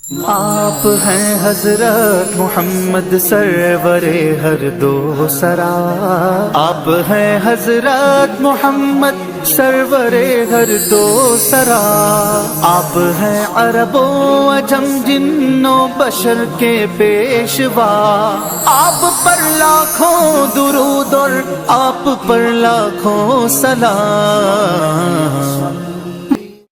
آپ ہیں حضرت محمد سرور ہر دو سرا، آپ ہیں حضرت محمد سرور ہر دو سرا، آپ ہیں عرب و عجم جن و بشر کے پیشوا، آپ پر لاکھوں درود اور آپ پر لاکھوں سلام۔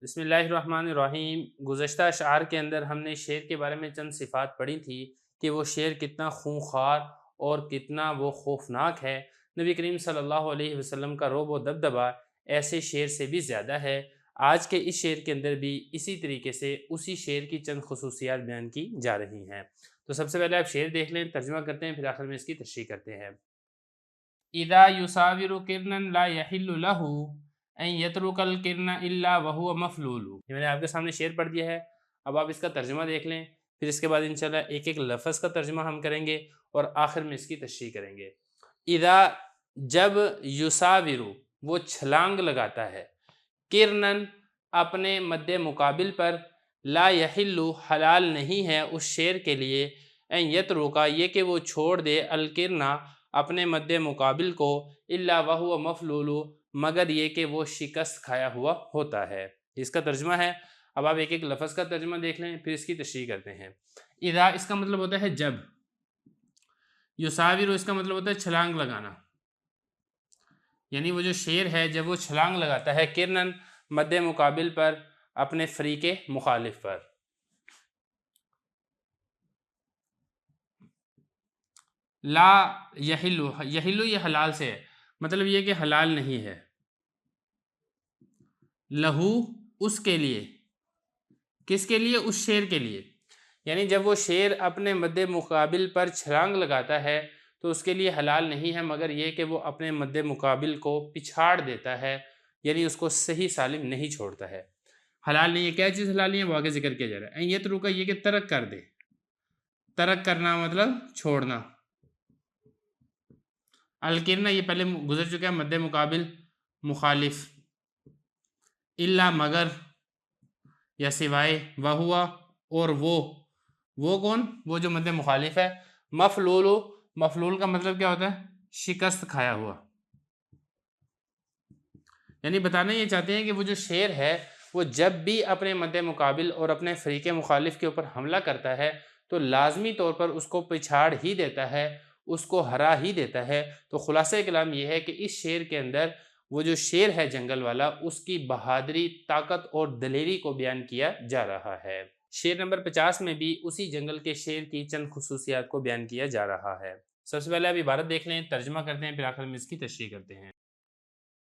بسم اللہ الرحمن الرحیم۔ گزشتہ اشعار کے اندر ہم نے شعر کے بارے میں چند صفات پڑھی تھی کہ وہ شعر کتنا خونخوار اور کتنا وہ خوفناک ہے۔ نبی کریم صلی اللہ علیہ وسلم کا رعب و دبدبہ ایسے شعر سے بھی زیادہ ہے۔ آج کے اس شعر کے اندر بھی اسی طریقے سے اسی شعر کی چند خصوصیات بیان کی جا رہی ہیں۔ تو سب سے پہلے آپ شعر دیکھ لیں، ترجمہ کرتے ہیں، پھر آخر میں اس کی تشریح کرتے ہیں۔ اذا یصاور کرنا لا یحل له ان یترک الکرن الا وهو مفلول۔ یہ میں نے آپ کے سامنے شعر پڑھ دیا ہے، اب آپ اس کا ترجمہ دیکھ لیں، پھر اس کے بعد انشاءاللہ ایک ایک لفظ کا ترجمہ ہم کریں گے اور آخر میں اس کی تشریح کریں گے۔ اذا جب، یصاور وہ چھلانگ لگاتا ہے، کرنن اپنے مد مقابل پر، لا یحل حلال نہیں ہے اس شعر کے لیے، ان یترکا یہ کہ وہ چھوڑ دے، الکرنا اپنے مد مقابل کو، الا وہو مفلول مگر یہ کہ وہ شکست کھایا ہوا ہوتا ہے۔ اس کا ترجمہ ہے، اب آپ ایک ایک لفظ کا ترجمہ دیکھ لیں، پھر اس کی تشریح کرتے ہیں۔ اذا اس کا مطلب ہوتا ہے جب، یصاور اس کا مطلب ہوتا ہے چھلانگ لگانا، یعنی وہ جو شعر ہے جب وہ چھلانگ لگاتا ہے، کرنن مد مقابل پر، اپنے فریق مخالف پر۔ لا یحلو، یحلو یہ حلال سے ہے، مطلب یہ کہ حلال نہیں ہے، لہو اس کے لیے، کس کے لیے؟ اس شعر کے لیے، یعنی جب وہ شعر اپنے مد مقابل پر چھلانگ لگاتا ہے تو اس کے لیے حلال نہیں ہے، مگر یہ کہ وہ اپنے مد مقابل کو پچھاڑ دیتا ہے، یعنی اس کو صحیح سالم نہیں چھوڑتا ہے۔ حلال نہیں ہے، کیا چیز حلال نہیں ہے وہ آگے ذکر کیا جا رہا ہے۔ یہ ترکا یہ کہ ترک کر دے، ترک کرنا مطلب چھوڑنا، الکرنا یہ پہلے گزر چکا ہے، مد مقابل مخالف، الا مگر یا سوائے، وہوا اور وہ کون؟ وہ جو مد مخالف ہے، مفلول، مفلول کا مطلب کیا ہوتا ہے؟ شکست کھایا ہوا، یعنی بتانا یہ چاہتے ہیں کہ وہ جو شعر ہے وہ جب بھی اپنے مد مقابل اور اپنے فریق مخالف کے اوپر حملہ کرتا ہے تو لازمی طور پر اس کو پچھاڑ ہی دیتا ہے، اس کو ہرا ہی دیتا ہے۔ تو خلاصہ کلام یہ ہے کہ اس شعر کے اندر وہ جو شعر ہے جنگل والا، اس کی بہادری، طاقت اور دلیری کو بیان کیا جا رہا ہے۔ شعر نمبر 50 میں بھی اسی جنگل کے شعر کی چند خصوصیات کو بیان کیا جا رہا ہے۔ سب سے پہلے اب عبارت دیکھ لیں، ترجمہ کرتے ہیں، پھر آخر میں اس کی تشریح کرتے ہیں۔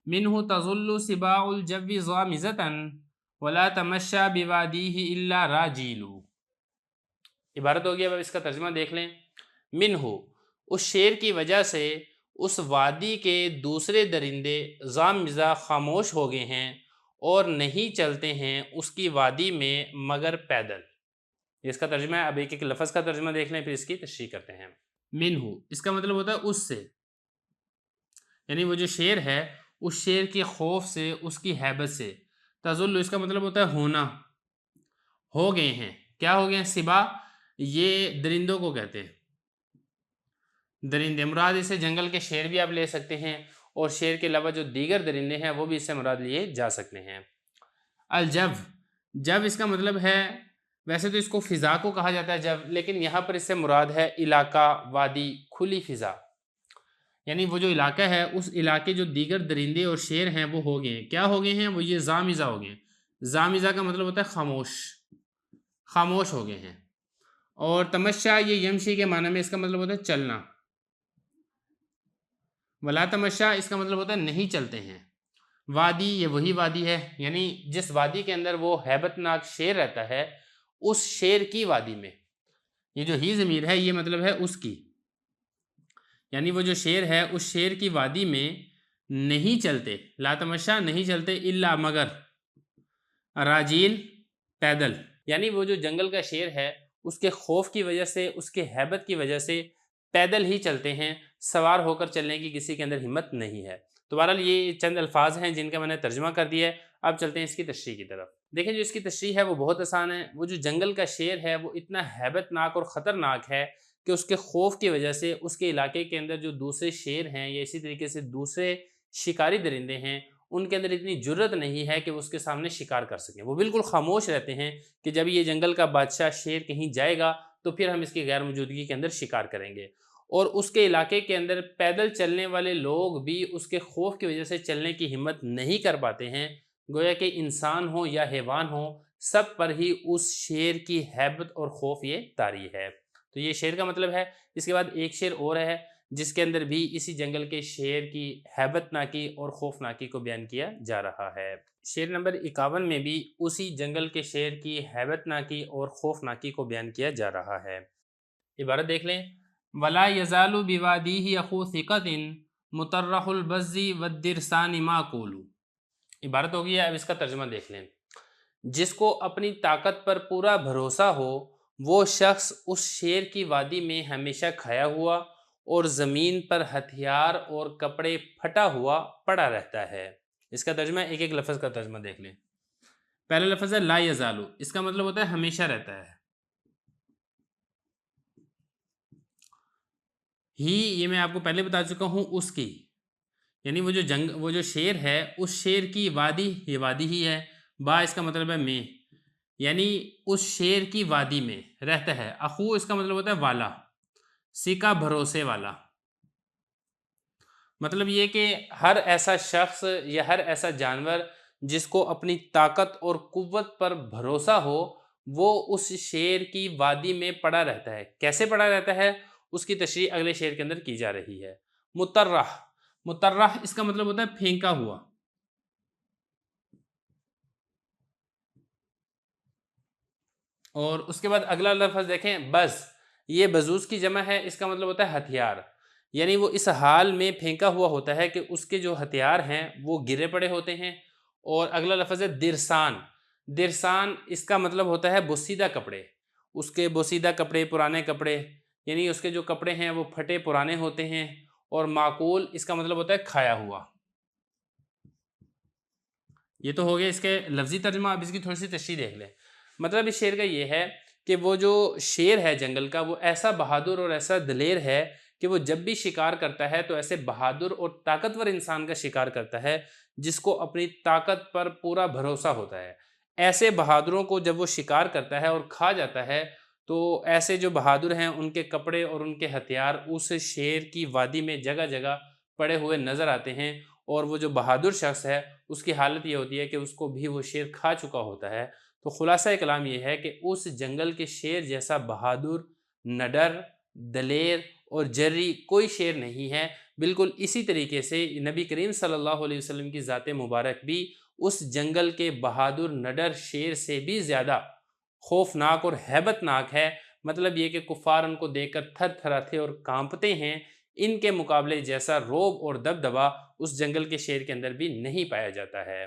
منہ تظل سباع الجو ضامزة ولا تمشى بواديه الا راجیل۔ عبارت ہو گیا، اب اس کا ترجمہ دیکھ لیں۔ منہ اس شعر کی وجہ سے اس وادی کے دوسرے درندے ضامزہ خاموش ہو گئے ہیں اور نہیں چلتے ہیں اس کی وادی میں مگر پیدل۔ اس کا ترجمہ ہے، اب ایک ایک لفظ کا ترجمہ دیکھ لیں، پھر اس کی تشریح کرتے ہیں۔ منہ اس کا مطلب ہوتا ہے اس سے، یعنی وہ جو شعر ہے اس شعر کے خوف سے، اس کی ہیبت سے۔ تظل اس کا مطلب ہوتا ہے ہونا، ہو گئے ہیں، کیا ہو گئے ہیں؟ سبا یہ درندوں کو کہتے ہیں، درندے مراد اسے جنگل کے شعر بھی آپ لے سکتے ہیں، اور شعر کے علاوہ جو دیگر درندے ہیں وہ بھی اس سے مراد لیے جا سکتے ہیں۔ الجو، جب اس کا مطلب ہے، ویسے تو اس کو فضا کو کہا جاتا ہے جب، لیکن یہاں پر اس سے مراد ہے علاقہ، وادی، کھلی فضا، یعنی وہ جو علاقہ ہے اس علاقے جو دیگر درندے اور شعر ہیں وہ ہو گئے ہیں، کیا ہو گئے ہیں؟ وہ یہ ضامزہ ہو گئے ہیں۔ ضامزہ کا مطلب ہوتا ہے خاموش، خاموش ہو گئے ہیں۔ اور تمشا یہ یمشی کے معنی میں، اس کا مطلب ہوتا ہے چلنا۔ ولا تمشا اس کا مطلب ہوتا ہے نہیں چلتے ہیں۔ وادی یہ وہی وادی ہے، یعنی جس وادی کے اندر وہ ہیبت ناک شعر رہتا ہے اس شعر کی وادی میں، یہ جو ہی ضمیر ہے یہ مطلب ہے اس کی، یعنی وہ جو شعر ہے اس شعر کی وادی میں نہیں چلتے، لا تمشا نہیں چلتے، الا مگر، راجیل پیدل، یعنی وہ جو جنگل کا شعر ہے اس کے خوف کی وجہ سے، اس کے ہیبت کی وجہ سے پیدل ہی چلتے ہیں، سوار ہو کر چلنے کی کسی کے اندر ہمت نہیں ہے۔ تو بہرحال یہ چند الفاظ ہیں جن کا میں نے ترجمہ کر دیا ہے، اب چلتے ہیں اس کی تشریح کی طرف۔ دیکھیں جو اس کی تشریح ہے وہ بہت آسان ہے. وہ جو جنگل کا شیر ہے وہ اتنا ہیبت ناک اور خطرناک ہے کہ اس کے خوف کی وجہ سے اس کے علاقے کے اندر جو دوسرے شیر ہیں یا اسی طریقے سے دوسرے شکاری درندے ہیں ان کے اندر اتنی جرت نہیں ہے کہ وہ اس کے سامنے شکار کر سکیں. وہ بالکل خاموش رہتے ہیں کہ جب یہ جنگل کا بادشاہ شیر کہیں جائے گا تو پھر ہم اس کی غیر موجودگی کے اندر شکار کریں گے. اور اس کے علاقے کے اندر پیدل چلنے والے لوگ بھی اس کے خوف کی وجہ سے چلنے کی ہمت نہیں کر پاتے ہیں. گویا کہ انسان ہو یا حیوان ہو سب پر ہی اس شیر کی ہیبت اور خوف یہ طاری ہے. تو یہ شیر کا مطلب ہے. اس کے بعد ایک شیر اور ہے جس کے اندر بھی اسی جنگل کے شیر کی ہیبت ناکی اور خوفناکی کو بیان کیا جا رہا ہے. شیر نمبر 51 میں بھی اسی جنگل کے شیر کی ہیبت ناکی اور خوفناکی کو بیان کیا جا رہا ہے. عبارت دیکھ لیں. وَلَا يَزَالُ بِوَادِيهِ أَخُو ثِقَةٍ مُطَرَّحُ الْبَزِّ وَالدِّرْسَانِ مَعْقُولُ. عبارت ہو گئی ہے. اب اس کا ترجمہ دیکھ لیں. جس کو اپنی طاقت پر پورا بھروسہ ہو وہ شخص اس شیر کی وادی میں ہمیشہ کھایا ہوا اور زمین پر ہتھیار اور کپڑے پھٹا ہوا پڑا رہتا ہے. اس کا ترجمہ ایک ایک لفظ کا ترجمہ دیکھ لیں. پہلا لفظ ہے لا یزالو. اس کا مطلب ہوتا ہے ہمیشہ رہتا ہے. ہی یہ میں آپ کو پہلے بتا چکا ہوں اس کی، یعنی وہ جو شیر ہے اس شیر کی وادی، یہ وادی ہی ہے. با اس کا مطلب ہے میں، یعنی اس شیر کی وادی میں رہتا ہے. اخو اس کا مطلب ہوتا ہے والا، سکا بھروسے والا. مطلب یہ کہ ہر ایسا شخص یا ہر ایسا جانور جس کو اپنی طاقت اور قوت پر بھروسہ ہو وہ اس شیر کی وادی میں پڑا رہتا ہے. کیسے پڑا رہتا ہے اس کی تشریح اگلے شیر کے اندر کی جا رہی ہے. مترح، مترح اس کا مطلب ہوتا ہے پھینکا ہوا. اور اس کے بعد اگلا لفظ دیکھیں بز. یہ بزوز کی جمع ہے. اس کا مطلب ہوتا ہے ہتھیار، یعنی وہ اس حال میں پھینکا ہوا ہوتا ہے کہ اس کے جو ہتھیار ہیں وہ گرے پڑے ہوتے ہیں. اور اگلا لفظ ہے درسان. درسان اس کا مطلب ہوتا ہے بوسیدہ کپڑے. اس کے بوسیدہ کپڑے، پرانے کپڑے، یعنی اس کے جو کپڑے ہیں وہ پھٹے پرانے ہوتے ہیں. اور معقول اس کا مطلب ہوتا ہے کھایا ہوا. یہ تو ہو گیا اس کے لفظی ترجمہ. اب اس کی تھوڑی سی تشریح دیکھ لیں. مطلب اس شعر کا یہ ہے کہ وہ جو شیر ہے جنگل کا وہ ایسا بہادر اور ایسا دلیر ہے کہ وہ جب بھی شکار کرتا ہے تو ایسے بہادر اور طاقتور انسان کا شکار کرتا ہے جس کو اپنی طاقت پر پورا بھروسہ ہوتا ہے. ایسے بہادروں کو جب وہ شکار کرتا ہے اور کھا جاتا ہے تو ایسے جو بہادر ہیں ان کے کپڑے اور ان کے ہتھیار اس شیر کی وادی میں جگہ جگہ پڑے ہوئے نظر آتے ہیں. اور وہ جو بہادر شخص ہے اس کی حالت یہ ہوتی ہے کہ اس کو بھی وہ شیر کھا چکا ہوتا ہے. تو خلاصہ کلام یہ ہے کہ اس جنگل کے شیر جیسا بہادر، نڈر، دلیر اور جری کوئی شیر نہیں ہے. بالکل اسی طریقے سے نبی کریم صلی اللہ علیہ وسلم کی ذات مبارک بھی اس جنگل کے بہادر نڈر شیر سے بھی زیادہ خوفناک اور ہیبت ناک ہے. مطلب یہ کہ کفار ان کو دیکھ کر تھر تھراتے اور کانپتے ہیں. ان کے مقابلے جیسا روب اور دبدبا اس جنگل کے شیر کے اندر بھی نہیں پایا جاتا ہے.